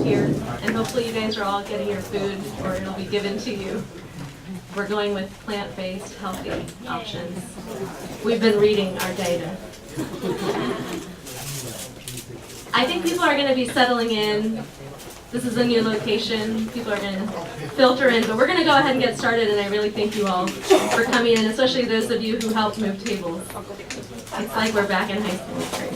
here, and hopefully you guys are all getting your food, or it'll be given to you. We're going with plant-based, healthy options. We've been reading our data. I think people are going to be settling in. This is a new location. People are going to filter in, but we're going to go ahead and get started, and I really thank you all for coming in, especially those of you who helped move tables. It's like we're back in high school. It's great.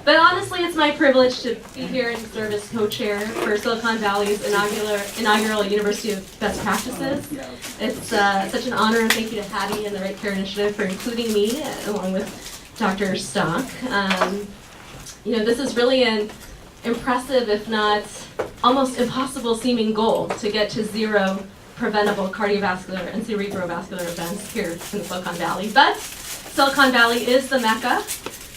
But honestly, it's my privilege to be here and serve as co-chair for Silicon Valley's inaugural University of Best Practices. It's such an honor, and thank you to Hattie and the RightCare Initiative for including me, along with Dr. Stock. This is really an impressive, if not almost impossible seeming goal to get to zero preventable cardiovascular and cerebrovascular events here in the Silicon Valley. But Silicon Valley is the mecca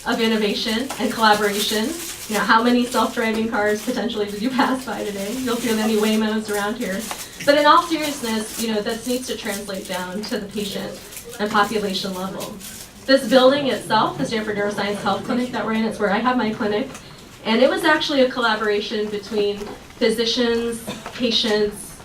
of innovation and collaboration. How many self-driving cars potentially did you pass by today? You'll feel any Waymos around here. But in all seriousness, this needs to translate down to the patient and population level. This building itself, the Stanford Neuroscience Health Clinic that we're in, it's where I have my clinic. And it was actually a collaboration between physicians, patients,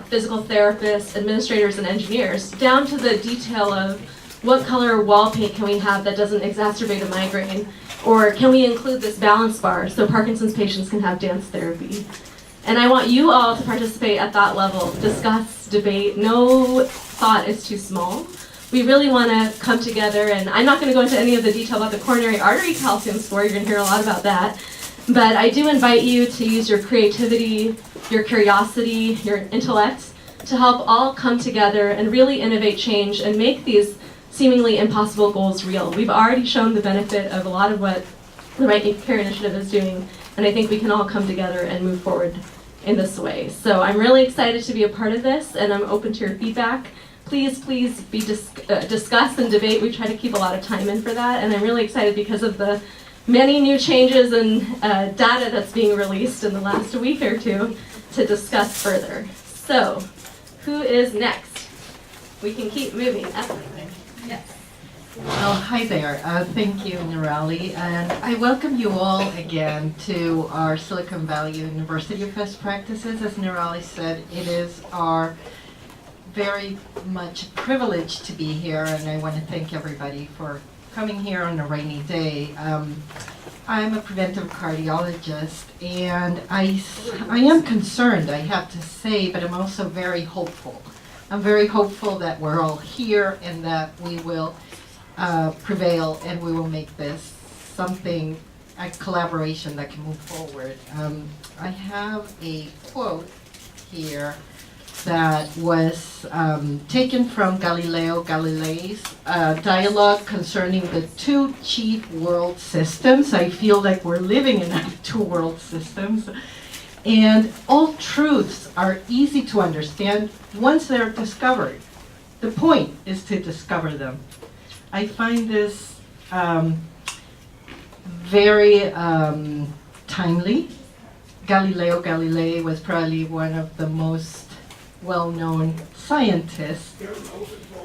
physical therapists, administrators, and engineers, down to the detail of what color wall paint can we have that doesn't exacerbate a migraine, or can we include this balance bar so Parkinson's patients can have dance therapy. And I want you all to participate at that level, discuss, debate. No thought is too small. We really want to come together, and I'm not going to go into any of the detail about the coronary artery calcium score. You're going to hear a lot about that. But I do invite you to use your creativity, your curiosity, your intellect to help all come together and really innovate change and make these seemingly impossible goals real. We've already shown the benefit of a lot of what the RightCare Initiative is doing, and I think we can all come together and move forward in this way. So I'm really excited to be a part of this, and I'm open to your feedback. Please be discuss and debate. We try to keep a lot of time in for that, and I'm really excited because of the many new changes and data that's being released in the last week or two to discuss further. So, who is next? We can keep moving. Yes. Well, hi there. Thank you, Nirali. And I welcome you all again to our Silicon Valley University of Best Practices. As Nirali said, it is our very much privilege to be here, and I want to thank everybody for coming here on a rainy day. I'm a preventive cardiologist, and I am concerned, I have to say, but I'm also very hopeful. I'm very hopeful that we're all here and that we will prevail and we will make this something, a collaboration that can move forward. I have a quote here that was taken from Galileo Galilei's dialogue concerning the two chief world systems. I feel like we're living in two world systems. And all truths are easy to understand once they're discovered. The point is to discover them. I find this very timely. Galileo Galilei was probably one of the most well-known scientists.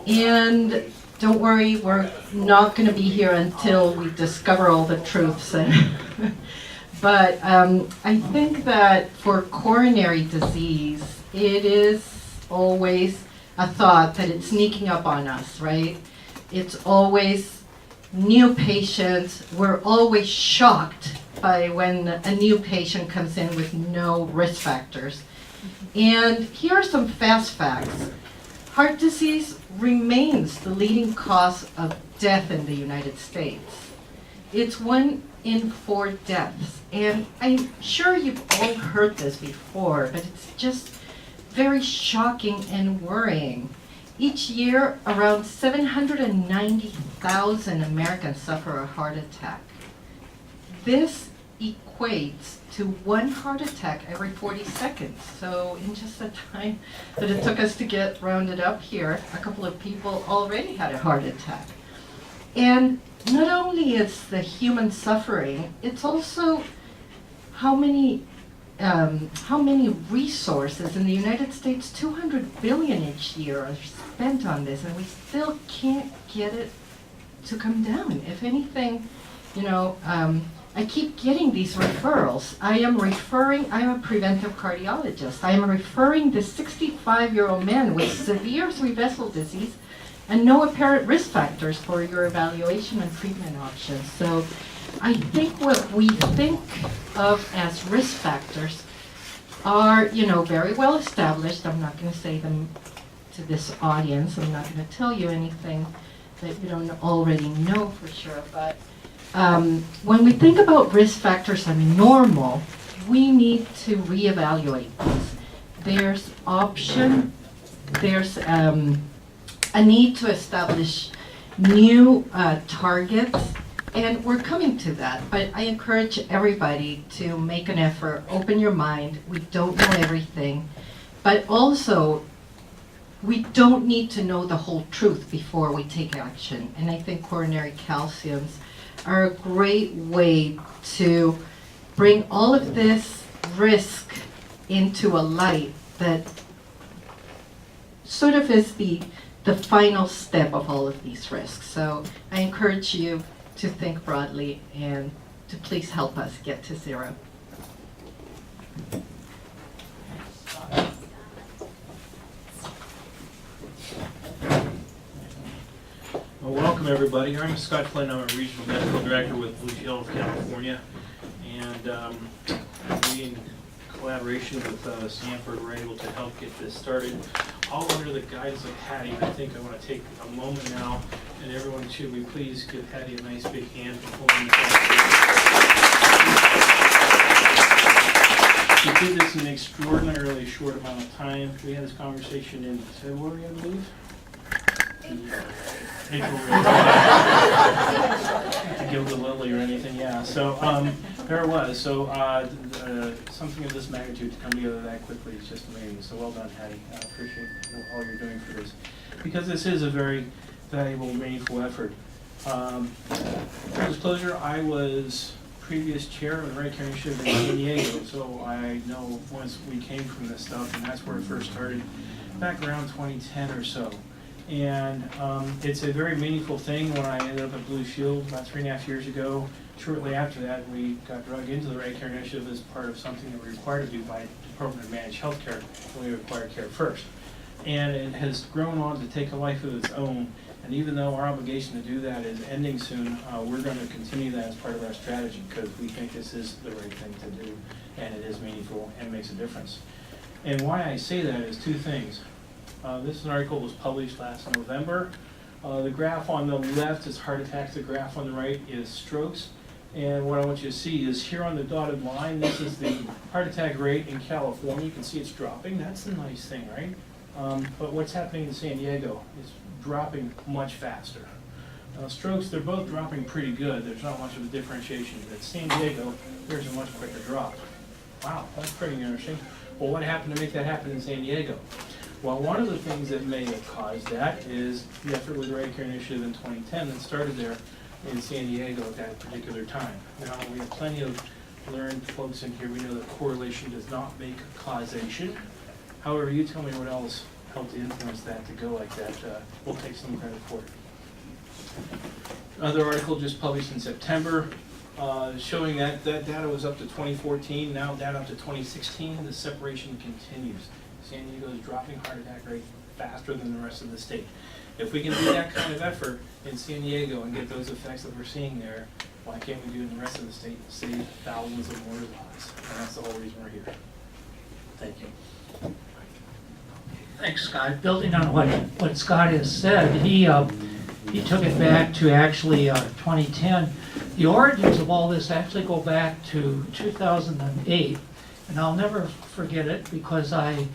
And don't worry, we're not going to be here until we discover all the truths. But I think that for coronary disease, it is always a thought that it's sneaking up on us, right? It's always new patients. We're always shocked by when a new patient comes in with no risk factors. And here are some fast facts. Heart disease remains the leading cause of death in the United States. It's 1 in 4 deaths. And I'm sure you've all heard this before, but it's just very shocking and worrying. Each year, around 790,000 Americans suffer a heart attack. This equates to 1 heart attack every 40 seconds. So in just the time that it took us to get rounded up here, a couple of people already had a heart attack. And not only is the human suffering, it's also how many resources in the United States, 200 billion each year are spent on this, and we still can't get it to come down. If anything, I keep getting these referrals. I'm a preventive cardiologist. I am referring this 65-year-old man with severe three-vessel disease and no apparent risk factors for your evaluation and treatment options. So I think what we think of as risk factors are, very well established. I'm not going to say them to this audience. I'm not going to tell you anything that you don't already know for sure. But when we think about risk factors and normal, we need to reevaluate these. There's option, there's a need to establish new targets, and we're coming to that. But I encourage everybody to make an effort, open your mind. We don't know everything, but also we don't need to know the whole truth before we take action. And I think coronary calciums are a great way to bring all of this risk into a light that sort of is the final step of all of these risks. So I encourage you to think broadly and to please help us get to zero. Well, welcome everybody. I'm Scott Flynn. I'm a regional medical director with Blue Shield of California, and we, in collaboration with Stanford, were able to help get this started, all under the guidance of Hattie. I think I want to take a moment now, and everyone, should we please give Hattie a nice big hand for pulling this off. We did this in an extraordinarily short amount of time. We had this conversation in February, I believe. April. To give the lily or anything, yeah. So there it was. So something of this magnitude to come together that quickly is just amazing. So well done, Hattie. I appreciate all you're doing for this, because this is a very valuable, meaningful effort. Full disclosure, I was previous chair of the RightCare Initiative in San Diego, so I know once we came from this stuff, and that's where it first started, back around 2010 or so. And it's a very meaningful thing. When I ended up at Blue Shield about 3.5 years ago, shortly after that, we got drugged into the RightCare Initiative as part of something that we're required to do by Department of Managed Healthcare when we acquired Care First. And it has grown on to take a life of its own. And even though our obligation to do that is ending soon, we're going to continue that as part of our strategy, because we think this is the right thing to do, and it is meaningful and makes a difference. And why I say that is two things. This article was published last November. The graph on the left is heart attacks. The graph on the right is strokes. And what I want you to see is here on the dotted line, this is the heart attack rate in California. You can see it's dropping. That's the nice thing, right? But what's happening in San Diego is dropping much faster. Strokes, they're both dropping pretty good. There's not much of a differentiation. But San Diego, there's a much quicker drop. Wow, that's pretty interesting. Well, what happened to make that happen in San Diego? Well, one of the things that may have caused that is the effort with the RightCare Initiative in 2010 that started there in San Diego at that particular time. Now, we have plenty of learned folks in here. We know that correlation does not make causation. However, you tell me what else helped influence that to go like that. We'll take some credit for it. Another article just published in September showing that data was up to 2014, now data up to 2016. The separation continues. San Diego is dropping heart attack rate faster than the rest of the state. If we can do that kind of effort in San Diego and get those effects that we're seeing there, why can't we do it in the rest of the state and save thousands of more lives? And that's the whole reason we're here. Thank you. Thanks, Scott. Building on what Scott has said, he took it back to actually 2010. The origins of all this actually go back to 2008, and I'll never forget it because I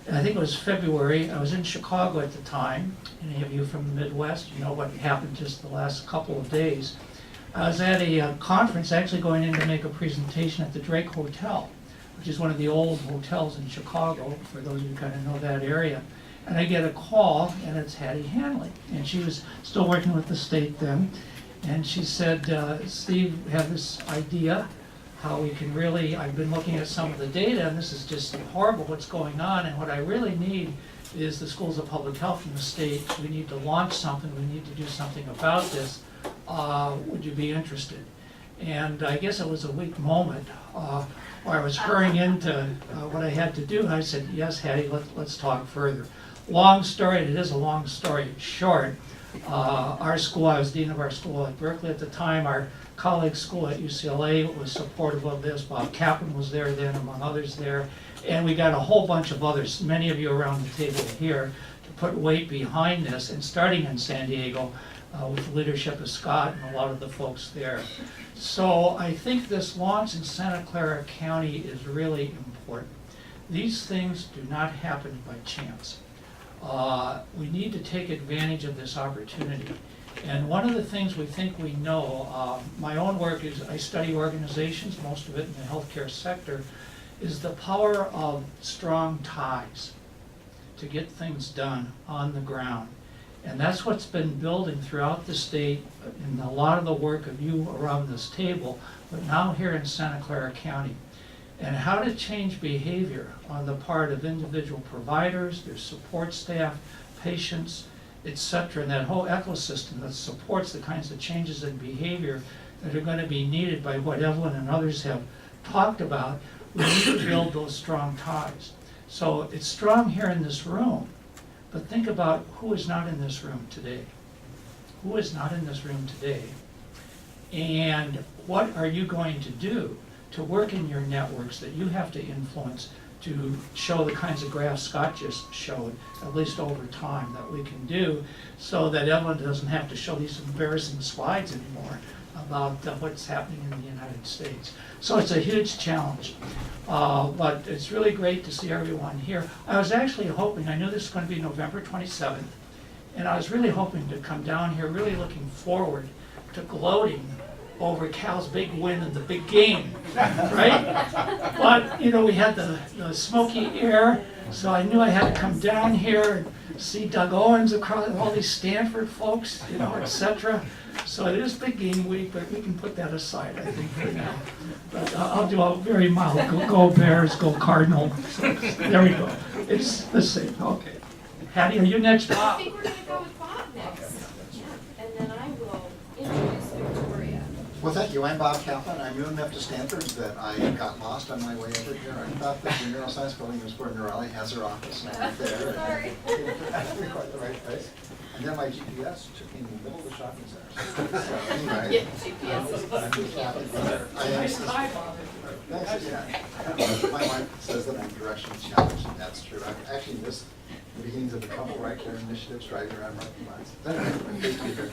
think it was February. I was in Chicago at the time. Any of you from the Midwest, you know what happened just the last couple of days. I was at a conference, actually going in to make a presentation at the Drake Hotel, which is one of the old hotels in Chicago, for those of you who kind of know that area. And I get a call, and it's Hattie Hanley. And she was still working with the state then. And she said, Steve, we have this idea how we can really, I've been looking at some of the data, and this is just horrible what's going on, and what I really need is the schools of public health in the state. We need to launch something, we need to do something about this. Would you be interested? And I guess it was a weak moment where I was hurrying into what I had to do. And I said, yes, Hattie, let's talk further. Long story, it is a long story short. Our school, I was dean of our school at Berkeley at the time. Our colleague school at UCLA was supportive of this. Bob Kaplan was there then, among others there. And we got a whole bunch of others, many of you around the table here, to put weight behind this. And starting in San Diego, with the leadership of Scott and a lot of the folks there. So I think this launch in Santa Clara County is really important. These things do not happen by chance. We need to take advantage of this opportunity. And one of the things we think we know, my own work is I study organizations, most of it in the healthcare sector, is the power of strong ties to get things done on the ground. And that's what's been building throughout the state in a lot of the work of you around this table, but now here in Santa Clara County. And how to change behavior on the part of individual providers, their support staff, patients, etc., and that whole ecosystem that supports the kinds of changes in behavior that are going to be needed by what Evelyn and others have talked about. We need to build those strong ties. So it's strong here in this room. But think about who is not in this room today. Who is not in this room today? And what are you going to do to work in your networks that you have to influence to show the kinds of graphs Scott just showed, at least over time, that we can do, so that Evelyn doesn't have to show these embarrassing slides anymore about what's happening in the United States. So it's a huge challenge, but it's really great to see everyone here. I was actually hoping, I knew this was going to be November 27th, and I was really hoping to come down here, really looking forward to gloating over Cal's big win in the big game, right? But, you know, we had the smoky air, so I knew I had to come down here and see Doug Owens across all these Stanford folks, you know, etc. So it is big game week, but we can put that aside, I think, for now. But I'll do a very mild, go Bears, go Cardinal. So, there we go. It's the same. Okay. Hattie, are you next? I think we're going to go with Bob next. And then I will introduce Victoria. Well, thank you. I'm Bob Kaplan. I'm new enough to Stanford that I got lost on my way over here. I thought that the neuroscience building was where Neurali has her office, and I went there. Sorry. And quite the right place. And then my GPS took me in the middle of the shopping center. So anyway. Yeah, GPS is Thanks, yeah. My wife says that I'm directionally challenged, and that's true. I've actually missed the beginnings of a couple RightCare initiatives driving around market lines. Anyway, great to be here.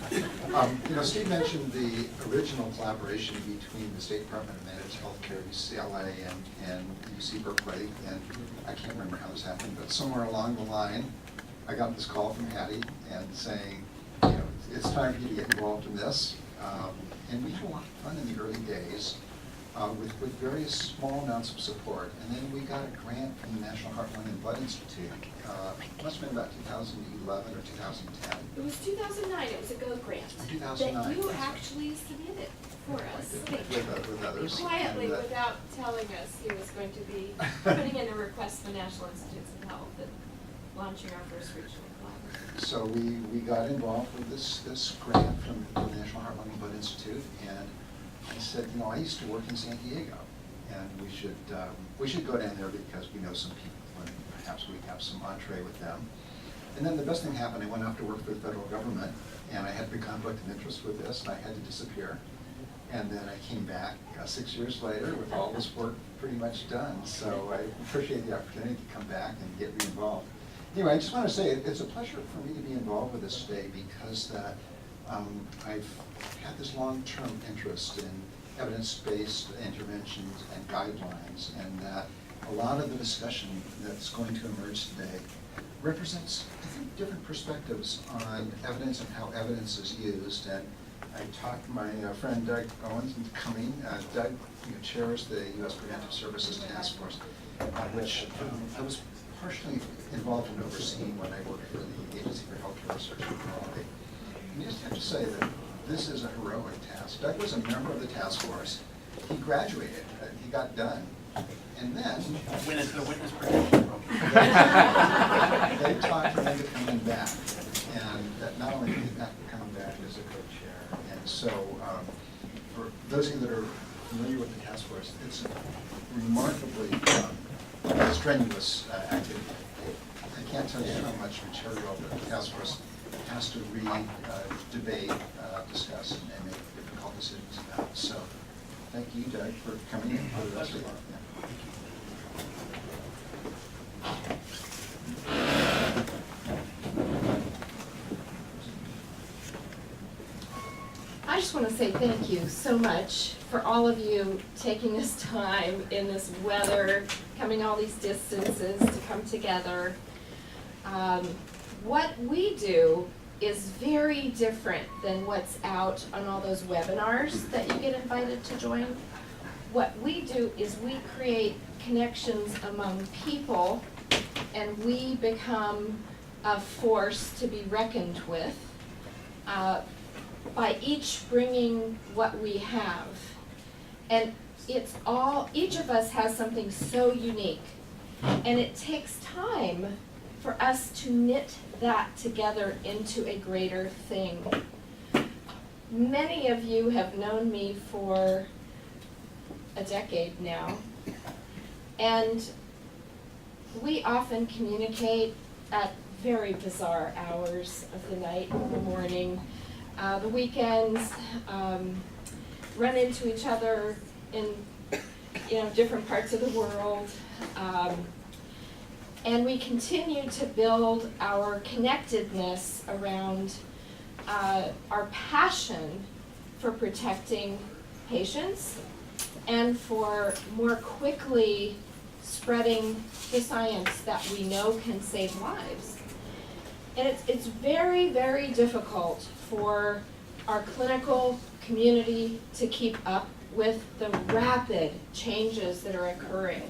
You know, Steve mentioned the original collaboration between the State Department of Managed Healthcare, UCLA, and UC Berkeley, and I can't remember how this happened, but somewhere along the line, I got this call from Hattie and saying, you know, it's time for you to get involved in this. And we had a lot of fun in the early days with various small amounts of support. And then we got a grant from the National Heart, Lung, and Blood Institute. It must have been about 2011 or 2010. It was 2009. It was a GO grant 2009. that you actually submitted for us. With others. Quietly, And, without telling us he was going to be putting in a request to the National Institutes of Health and launching our first regional collaboration. So we got involved with this grant from the National Heart, Lung, and Blood Institute, and I said, you know, I used to work in San Diego, and we should go down there because we know some people, and perhaps we have some entree with them. And then the best thing happened. I went off to work for the federal government, and I had the conflict of interest with this, and I had to disappear. And then I came back 6 years later with all this work pretty much done. So I appreciate the opportunity to come back and get re-involved. Anyway, I just want to say it's a pleasure for me to be involved with this today because that I've had this long-term interest in evidence-based interventions and guidelines, and that a lot of the discussion that's going to emerge today represents different perspectives on evidence and how evidence is used. And I talked to my friend Doug Owens into coming. Doug chairs the U.S. Preventive Services Task Force, which I was partially involved in overseeing when I worked for the Agency for Healthcare Research and Quality. And I just have to say that this is a heroic task. Doug was a member of the task force. He graduated. He got done. And then When is the witness protection program? they talked him into coming back. And that not only did he not come back as a co-chair. And so for those of you that are familiar with the task force, it's remarkably strenuous activity. I can't tell you how much material the task force has to read, debate, discuss, and make difficult decisions about. So, thank you, Doug, for coming in for the rest of it. I just want to say thank you so much for all of you taking this time in this weather, coming all these distances to come together. What we do is very different than what's out on all those webinars that you get invited to join. What we do is we create connections among people, and we become a force to be reckoned with by each bringing what we have. And it's all, each of us has something so unique, and it takes time for us to knit that together into a greater thing. Many of you have known me for a decade now, and we often communicate at very bizarre hours of the night, in the morning, the weekends, run into each other in different parts of the world. And we continue to build our connectedness around our passion for protecting patients and for more quickly spreading the science that we know can save lives. And it's very, very difficult for our clinical community to keep up with the rapid changes that are occurring.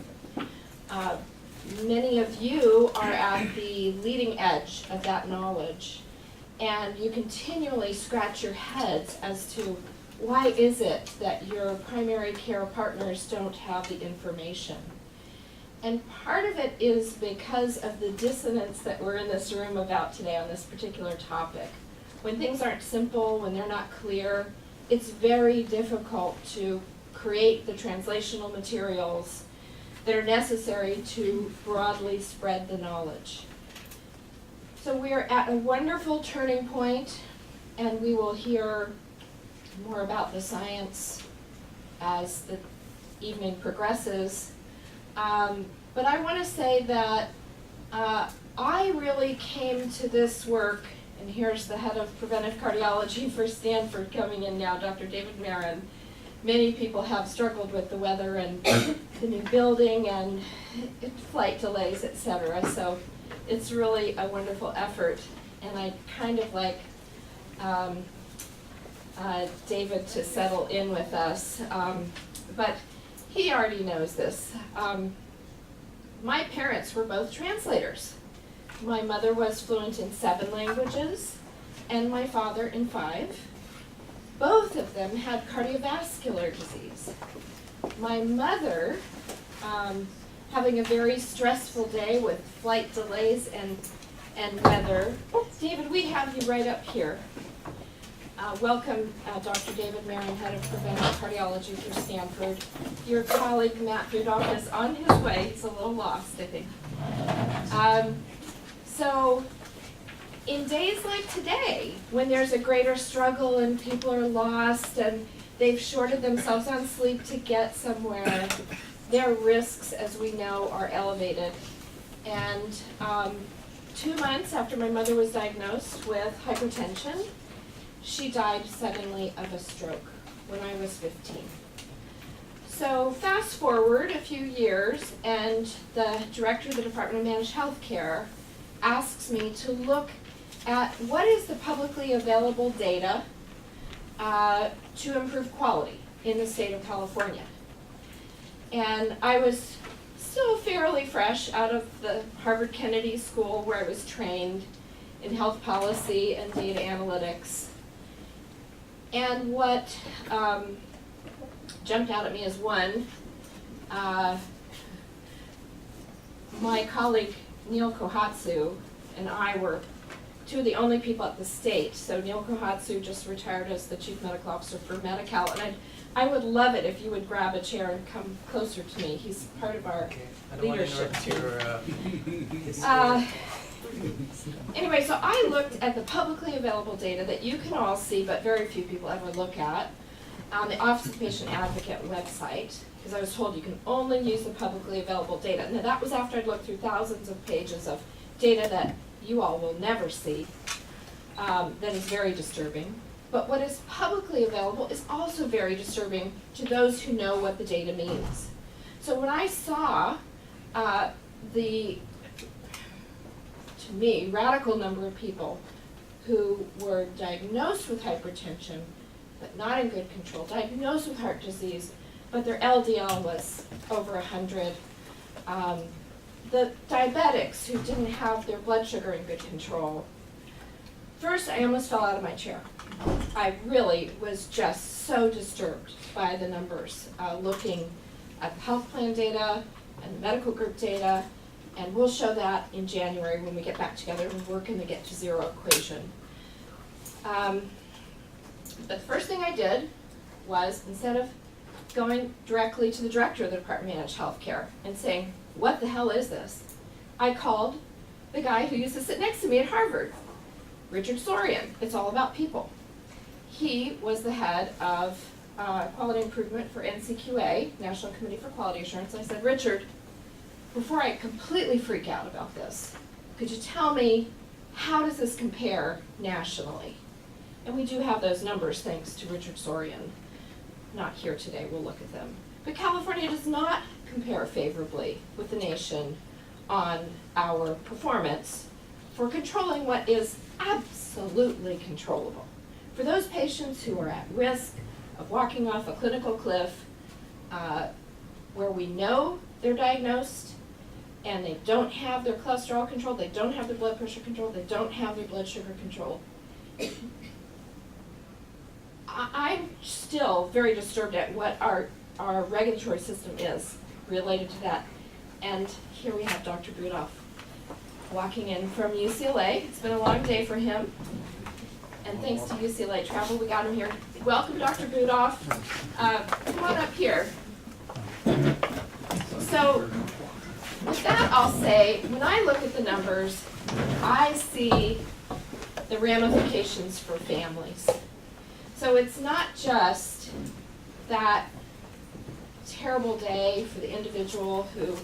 Many of you are at the leading edge of that knowledge, and you continually scratch your heads as to why is it that your primary care partners don't have the information. And part of it is because of the dissonance that we're in this room about today on this particular topic. When things aren't simple, when they're not clear, it's very difficult to create the translational materials that are necessary to broadly spread the knowledge. So we're at a wonderful turning point, and we will hear more about the science as the evening progresses. But I want to say that I really came to this work, and here's the head of preventive cardiology for Stanford coming in now, Dr. David Marin. Many people have struggled with the weather and the new building and flight delays, etc. So it's really a wonderful effort, and I kind of like David to settle in with us, but he already knows this. My parents were both translators. My mother was fluent in 7 languages, and my father in 5. Both of them had cardiovascular disease. My mother, having a very stressful day with flight delays and weather. David, we have you right up here. Welcome, Dr. David Marin, head of preventive cardiology for Stanford. Your colleague, Matt Rudolph, is on his way. He's a little lost, I think. So, in days like today, when there's a greater struggle and people are lost and they've shorted themselves on sleep to get somewhere, their risks, as we know, are elevated. And 2 months after my mother was diagnosed with hypertension, she died suddenly of a stroke when I was 15. So fast forward a few years, and the director of the Department of Managed Healthcare asks me to look at what is the publicly available data to improve quality in the state of California. And I was still fairly fresh out of the Harvard Kennedy School, where I was trained in health policy and data analytics. And what jumped out at me is one, my colleague Neil Kohatsu and I were two of the only people at the state. So Neil Kohatsu just retired as the chief medical officer for Medi-Cal, and I would love it if you would grab a chair and come closer to me. He's part of our leadership team. Anyway, so I looked at the publicly available data that you can all see, but very few people ever look at, on the Office of Patient Advocate website, because I was told you can only use the publicly available data. Now that was after I'd looked through thousands of pages of data that you all will never see, that is very disturbing. But what is publicly available is also very disturbing to those who know what the data means. So when I saw the, to me, radical number of people who were diagnosed with hypertension, but not in good control, diagnosed with heart disease, but their LDL was over 100. The diabetics who didn't have their blood sugar in good control. First, I almost fell out of my chair. I really was just so disturbed by the numbers, looking at the health plan data and the medical group data, and we'll show that in January when we get back together and work in the Get to Zero equation. But the first thing I did was, instead of going directly to the director of the Department of Managed Healthcare and saying, what the hell is this? I called the guy who used to sit next to me at Harvard, Richard Sorian. It's all about people. He was the head of quality improvement for NCQA, National Committee for Quality Assurance. I said, Richard, before I completely freak out about this, could you tell me how does this compare nationally? And we do have those numbers thanks to Richard Sorian. Not here today, we'll look at them. But California does not compare favorably with the nation on our performance for controlling what is absolutely controllable. For those patients who are at risk of walking off a clinical cliff, where we know they're diagnosed and they don't have their cholesterol controlled, they don't have their blood pressure controlled, they don't have their blood sugar controlled. I'm still very disturbed at what our regulatory system is related to that. And here we have Dr. Budoff walking in from UCLA. It's been a long day for him. And thanks to UCLA travel, we got him here. Welcome, Dr. Budoff. Come on up here. So with that, I'll say, when I look at the numbers, I see the ramifications for families. So it's not just that terrible day for the individual who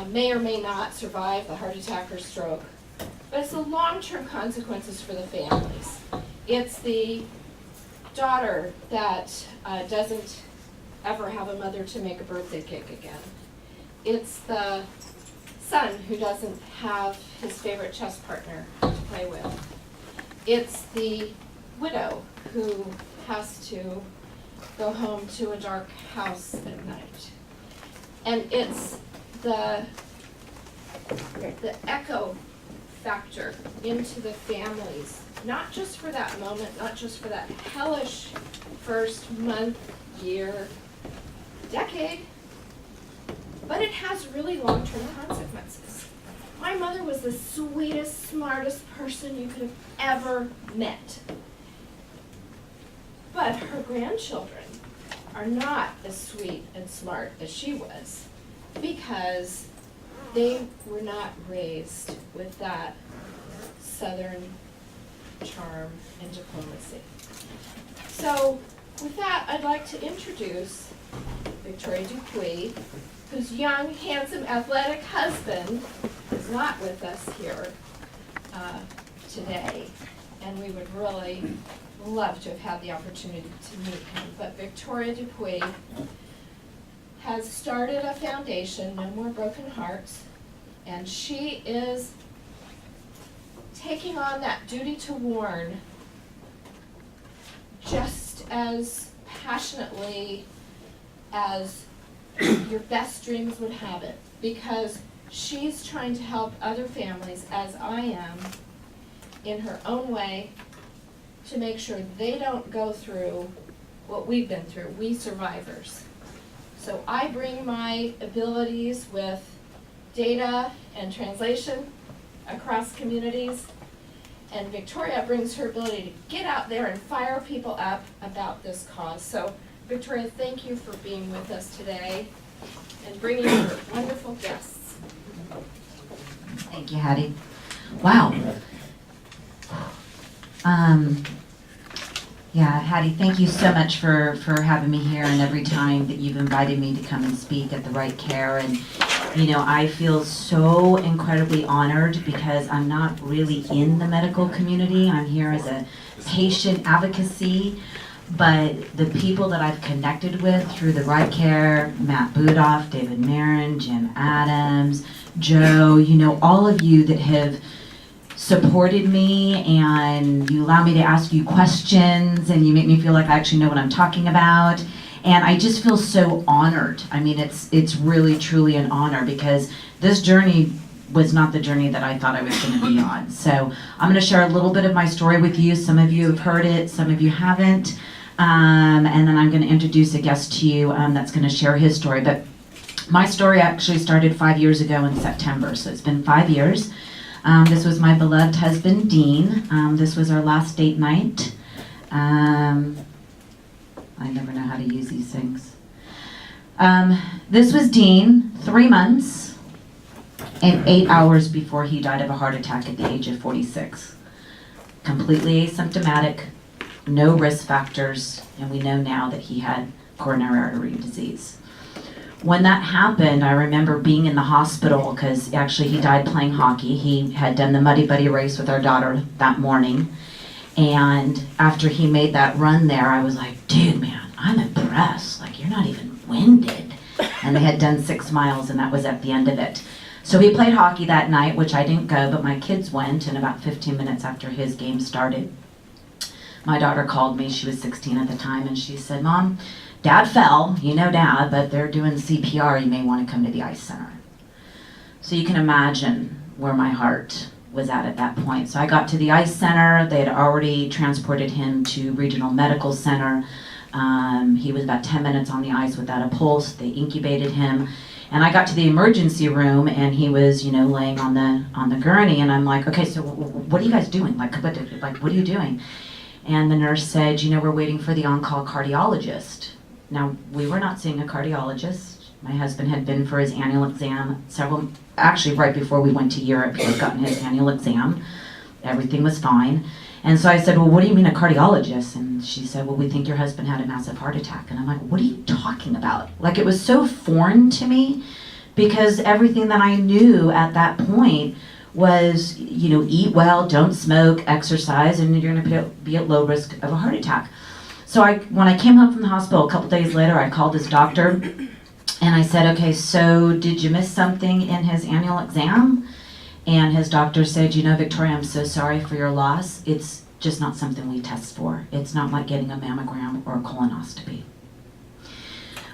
may or may not survive the heart attack or stroke, but it's the long-term consequences for the families. It's the daughter that doesn't ever have a mother to make a birthday cake again. It's the son who doesn't have his favorite chess partner to play with. It's the widow who has to go home to a dark house at night. And it's the echo factor into the families, not just for that moment, not just for that hellish first month, year, decade, but it has really long-term consequences. My mother was the sweetest, smartest person you could have ever met. But her grandchildren are not as sweet and smart as she was because they were not raised with that Southern charm and diplomacy. So with that, I'd like to introduce Victoria Dupuy, whose young, handsome, athletic husband is not with us here today, and we would really love to have had the opportunity to meet him. But Victoria Dupuy has started a foundation, No More Broken Hearts, and she is taking on that duty to warn just as passionately as your best dreams would have it, because she's trying to help other families, as I am, in her own way, to make sure they don't go through what we've been through, we survivors. So I bring my abilities with data and translation across communities, And Victoria brings her ability to get out there and fire people up about this cause. So Victoria, thank you for being with us today and bringing your wonderful guests. Thank you, Hattie. Wow. Yeah, Hattie, thank you so much for having me here, and every time that you've invited me to come and speak at the Right Care. And you know, I feel so incredibly honored because I'm not really in the medical community. I'm here as a patient advocacy, but the people that I've connected with through the Right Care, Matt Budoff, David Marin, Jim Adams, Joe, you know, all of you that have supported me, and you allow me to ask you questions, and you make me feel like I actually know what I'm talking about. And I just feel so honored. I mean, it's really, truly an honor, because this journey was not the journey that I thought I was going to be on. So I'm going to share a little bit of my story with you. Some of you have heard it, some of you haven't. And then I'm going to introduce a guest to you that's going to share his story. But my story actually started 5 years ago in September, so it's been 5 years. This was my beloved husband, Dean. This was our last date night. I never know how to use these things. This was Dean, 3 months and 8 hours before he died of a heart attack at the age of 46. Completely asymptomatic, no risk factors, and we know now that he had coronary artery disease. When that happened, I remember being in the hospital, because actually he died playing hockey. He had done the Muddy Buddy race with our daughter that morning. And after he made that run there, I was like, dude, man, I'm impressed. Like, you're not even winded. And they had done 6 miles, and that was at the end of it. So he played hockey that night, which I didn't go, but my kids went, and about 15 minutes after his game started, my daughter called me. She was 16 at the time, and she said, Mom, Dad fell, you know Dad, but they're doing CPR. You may want to come to the ice center. So you can imagine where my heart was at that point. So I got to the ice center. They had already transported him to Regional Medical Center. He was about 10 minutes on the ice without a pulse. They incubated him. And I got to the emergency room, and he was, you know, laying on the gurney, and I'm like, okay, so what are you guys doing? Like, what are you doing? And the nurse said, you know, we're waiting for the on-call cardiologist. Now, we were not seeing a cardiologist. My husband had been for his annual exam actually right before we went to Europe. He had gotten his annual exam. Everything was fine. And so I said, well, what do you mean a cardiologist? And she said, well, we think your husband had a massive heart attack. And I'm like, what are you talking about? Like, it was so foreign to me, because everything that I knew at that point was, you know, eat well, don't smoke, exercise, and you're going to be at low risk of a heart attack. So when I came home from the hospital a couple days later, I called his doctor, and I said, okay, so did you miss something in his annual exam? And his doctor said, you know, Victoria, I'm so sorry for your loss. It's just not something we test for. It's not like getting a mammogram or a colonoscopy.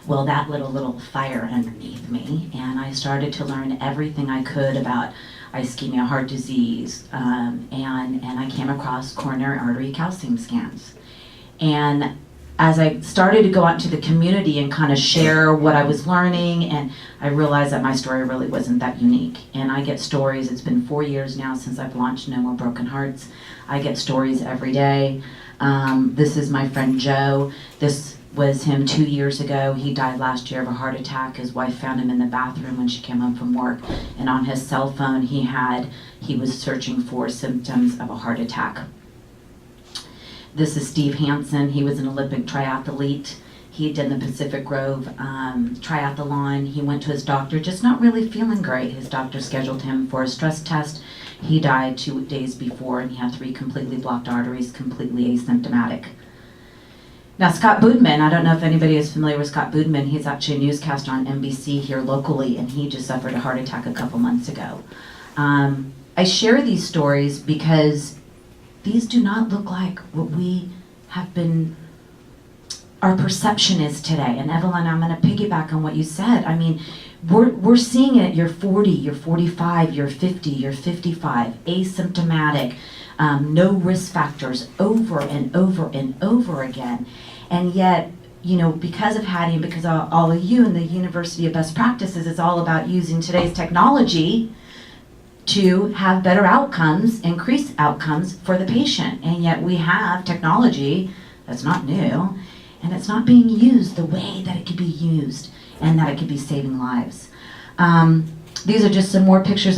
Well, that lit a little fire underneath me, and I started to learn everything I could about ischemia, heart disease, and I came across coronary artery calcium scans. And as I started to go out to the community and kind of share what I was learning, and I realized that my story really wasn't that unique. And I get stories, it's been 4 years now since I've launched No More Broken Hearts. I get stories every day. This is my friend Joe. This was him 2 years ago. He died last year of a heart attack. His wife found him in the bathroom when she came home from work. And on his cell phone, he was searching for symptoms of a heart attack. This is Steve Hanson. He was an Olympic triathlete. He had done the Pacific Grove triathlon. He went to his doctor, just not really feeling great. His doctor scheduled him for a stress test. He died 2 days before, and he had 3 completely blocked arteries, completely asymptomatic. Now, Scott Boodman, I don't know if anybody is familiar with Scott Boodman. He's actually a newscaster on NBC here locally, and he just suffered a heart attack a couple months ago. I share these stories because these do not look like what we have been, our perception is today. And Evelyn, I'm going to piggyback on what you said. I mean, we're seeing it, you're 40, you're 45, you're 50, you're 55, asymptomatic, no risk factors over and over and over again. And yet, you know, because of Hattie and because of all of you in the University of Best Practices, it's all about using today's technology to have better outcomes, increased outcomes for the patient. And yet we have technology that's not new, and it's not being used the way that it could be used and that it could be saving lives. These are just some more pictures